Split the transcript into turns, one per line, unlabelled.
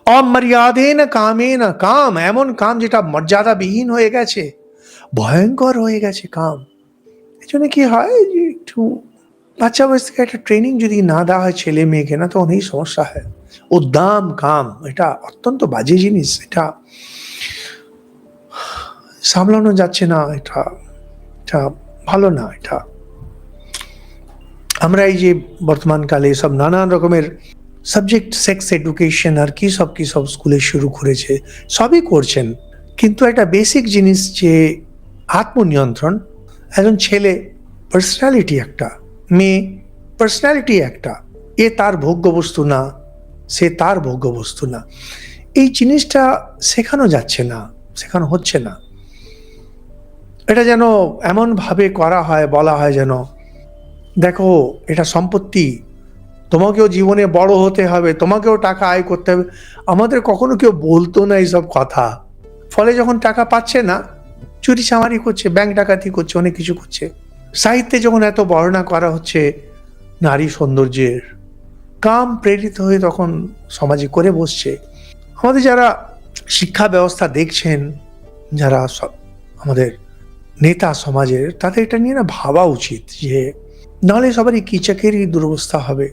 অমর্যাদেন come in কাম, এমন কাম যেটা মর্যাদাবিহীন হয়ে গেছে, ভয়ঙ্কর হয়ে গেছে কাম। এই জন্য কি হয় যে একটু বাচ্চা বয়স থেকে একটা ট্রেনিং যদি না দেওয়া হয় ছেলে মেয়েকে, না তখন এই সমস্যা হয়। উদ্দাম কাম এটা অত্যন্ত বাজে জিনিস, এটা সামলানো যাচ্ছে না, এটা এটা ভালো না। এটা আমরা এই যে বর্তমানকালে সব নানান রকমের সাবজেক্ট, সেক্স এডুকেশন আর কি সব স্কুলে শুরু করেছে, সবই করছেন, কিন্তু একটা বেসিক জিনিস যে আত্মনিয়ন্ত্রণ। একজন ছেলে পার্সোনালিটি একটা, মেয়ে পার্সোনালিটি একটা, এ তার ভোগ্যবস্তু না, সে তার ভোগ্যবস্তু না, এই জিনিসটা শেখানো যাচ্ছে না, শেখানো হচ্ছে না। এটা যেন এমনভাবে করা হয়, বলা হয় যেন দেখো এটা সম্পত্তি, তোমাকেও জীবনে বড় হতে হবে, তোমাকেও টাকা আয় করতে হবে। আমাদের কখনো কেউ বলতো না এইসব কথা। ফলে যখন টাকা পাচ্ছে না, চুরি চামারি করছে, ব্যাংক ডাকাতি করছে, অনেক কিছু করছে। সাহিত্যে যখন এত বর্ণনা করা হচ্ছে নারী সৌন্দর্যের, কাম প্রেরিত হয়ে তখন সমাজে করে বসছে। আমাদের যারা শিক্ষা ব্যবস্থা দেখছেন, যারা আমাদের নেতা সমাজের, তাদের এটা নিয়ে না ভাবা উচিত, যে নাহলে সবারই কিচকেরই দুরবস্থা হবে।